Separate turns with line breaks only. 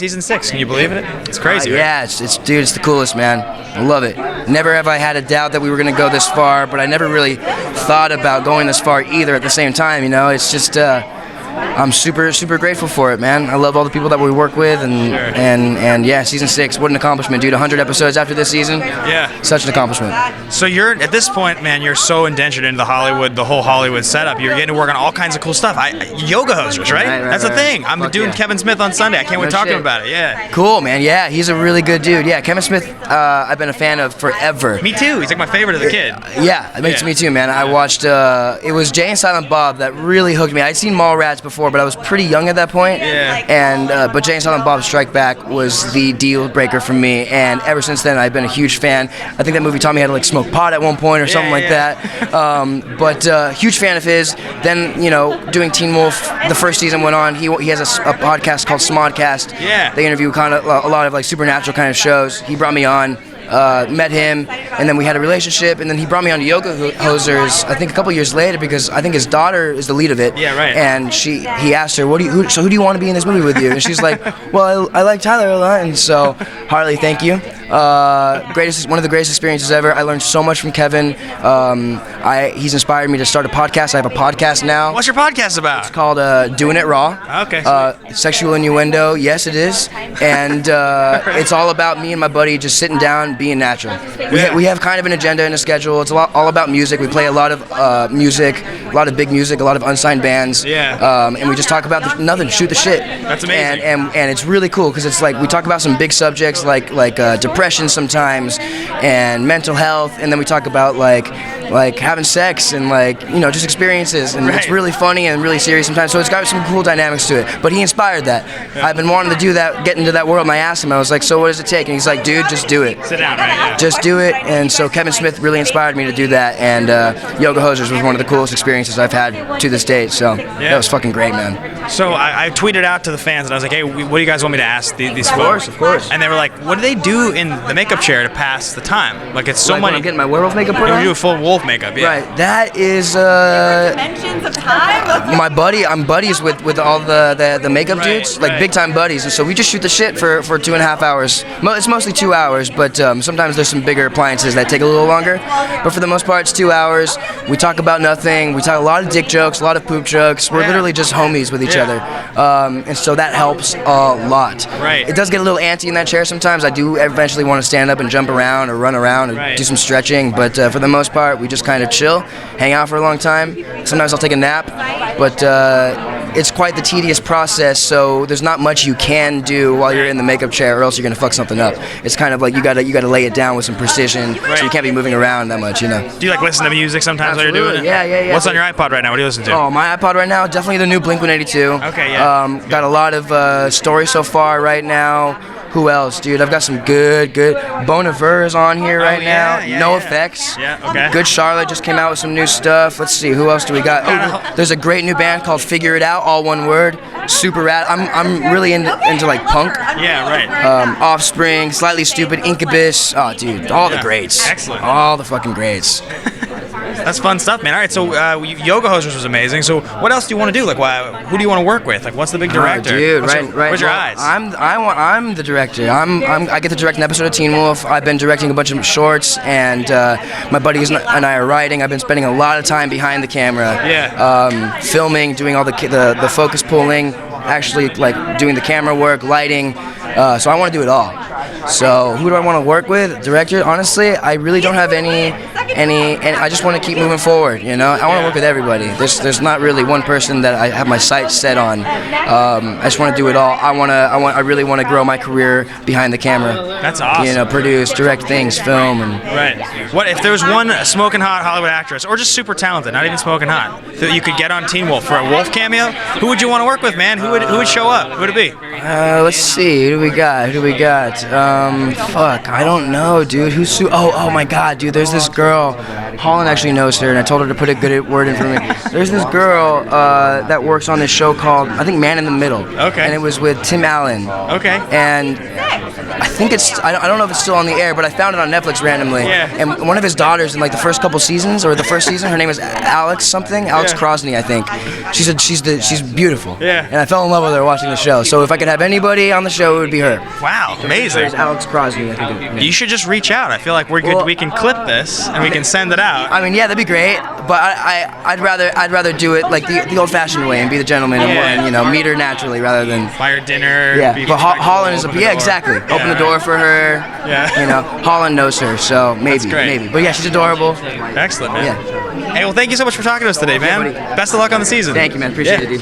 season 6. Can you believe it? It's crazy. Right?
Yeah, dude, it's the coolest, man. I love it. Never have I had a doubt that we were going to go this far, but I never really thought about going this far either at the same time, you know? It's just, I'm super, super grateful for it, man. I love all the people that we work with, and yeah, season 6, what an accomplishment, dude. 100 episodes after this season.
Yeah.
Such an accomplishment.
So you're, at this point, man, you're so indentured into the whole Hollywood setup. You're getting to work on all kinds of cool stuff. Yoga hosers, right? That's the thing. I'm doing Kevin Smith on Sunday. I can't wait talking about it. Yeah.
Cool, man. Yeah, he's a really good dude. Yeah, Kevin Smith, I've been a fan of forever.
Me too. He's like my favorite as a kid.
Yeah, it makes me too, man. I watched, it was Jay and Silent Bob that really hooked me. I'd seen Mallrats before, but I was pretty young at that point.
Yeah.
And but Jay and Silent Bob Strike Back was the deal breaker for me, and ever since then I've been a huge fan. I think that movie taught me how to like smoke pot at one point or something like that. But huge fan of his. Then, you know, doing Teen Wolf, the first season went on. He has a podcast called Smodcast.
Yeah.
They interview kind of a lot of like supernatural kind of shows. He brought me on. Met him, and then we had a relationship, and then he brought me on to Yoga Hosers, I think a couple years later, because I think his daughter is the lead of it.
Yeah, right.
And he asked her, who do you want to be in this movie with you? And she's like, well, I like Tyler a lot, and so, Harley, thank you. One of the greatest experiences ever. I learned so much from Kevin. He's inspired me to start a podcast. I have a podcast now.
What's your podcast about?
It's called Doing It Raw.
Okay.
Sexual innuendo, yes it is. And it's all about me and my buddy just sitting down, being natural. We have kind of an agenda and a schedule. It's all about music. We play a lot of music, a lot of big music, a lot of unsigned bands.
Yeah.
And we just talk about nothing, shoot the shit.
That's amazing.
And it's really cool because it's like we talk about some big subjects like depression sometimes and mental health, and then we talk about like having sex and like, you know, just experiences, and it's really funny and really serious sometimes, so it's got some cool dynamics to it. But he inspired that. Yeah. I've been wanting to do that, get into that world, and I asked him, I was like, so what does it take? And he's like, dude, just do it.
Sit down, right? Yeah.
Just do it. And so Kevin Smith really inspired me to do that, and Yoga Hosers was one of the coolest experiences I've had to this date, so that was fucking great, man.
So I tweeted out to the fans, and I was like, hey, what do you guys want me to ask these folks?
Of course.
And they were like, what do they do in the makeup chair to pass the time? Like, it's so
like
many.
I'm getting my werewolf makeup put on?
You do a full wolf makeup, yeah.
Right. That is
dimensions of time.
my buddy. I'm buddies with all the makeup dudes, like big time buddies, and so we just shoot the shit for 2.5 hours. It's mostly 2 hours, but sometimes there's some bigger appliances that take a little longer. But for the most part, it's 2 hours. We talk about nothing. We talk a lot of dick jokes, a lot of poop jokes. We're literally just homies with each other, and so that helps a lot.
Right.
It does get a little antsy in that chair sometimes. I do eventually want to stand up and jump around or run around or do some stretching, but for the most part, we just kind of chill, hang out for a long time. Sometimes I'll take a nap, but it's quite the tedious process, so there's not much you can do while you're in the makeup chair, or else you're gonna fuck something up. It's kind of like you gotta lay it down with some precision, so you can't be moving around that much, you know.
Do you like listen to music sometimes while you're doing it?
Yeah.
What's on your iPod right now? What do you listen to?
Oh, my iPod right now, definitely the new Blink-182.
Okay, yeah.
Got a lot of stories so far right now. Who else, dude? I've got some good Bon Iver is on here right now. No Effects.
Yeah, okay.
Good Charlotte just came out with some new stuff. Let's see, who else do we got? Oh, there's a great new band called Figure It Out, all one word. Super rad. I'm really into like punk.
Yeah, right.
Offspring, Slightly Stupid, Incubus. Oh, dude, all the greats.
Excellent.
All the fucking greats.
That's fun stuff, man. All right, so Yoga Hosers was amazing. So what else do you want to do? Like, who do you want to work with? Like, what's the big director?
Dude,
right. Where's your eyes?
I'm the director. I get to direct an episode of Teen Wolf. I've been directing a bunch of shorts, and my buddies and I are writing. I've been spending a lot of time behind the camera.
Yeah.
Filming, doing all the focus pulling, actually like doing the camera work, lighting. So I want to do it all. So who do I want to work with? Director? Honestly, I really don't have any, and I just want to keep moving forward. You know, I want to work with everybody. There's not really one person that I have my sights set on. I just want to do it all. I really want to grow my career behind the camera.
That's awesome.
You know, produce, direct things, film, and.
Right. What if there was one smoking hot Hollywood actress, or just super talented, not even smoking hot, that you could get on Teen Wolf for a Wolf cameo? Who would you want to work with, man? Who would show up? Who would it be?
Let's see. Who do we got? Fuck, I don't know, dude. Oh my God, dude. There's this girl. girl. Holland actually knows her, and I told her to put a good word in for me. There's this girl that works on this show called, I think, Man in the Middle.
Okay.
And it was with Tim Allen.
Okay.
And I think I don't know if it's still on the air, but I found it on Netflix randomly.
Yeah.
And one of his daughters in like the first couple seasons, or the first season, her name is Alex Crosney, I think. She's beautiful.
Yeah.
And I fell in love with her watching the show. So if I could have anybody on the show, it would be her.
Wow, amazing.
It's Alex Crosney, I think.
You should just reach out. I feel like we're good.
Well,
we can clip this and we can send it out.
I mean, yeah, that'd be great, but I'd rather do it like the old-fashioned way and be the gentleman and meet her naturally rather than
Buy her dinner.
Yeah, but Holland is exactly. Open the door for her.
Yeah.
Holland knows her, so maybe. But yeah, she's adorable.
Excellent, man.
Yeah.
Hey, well, thank you so much for talking to us today, man.
Yeah, buddy.
Best of luck on the season.
Thank you, man. Appreciate it, dude.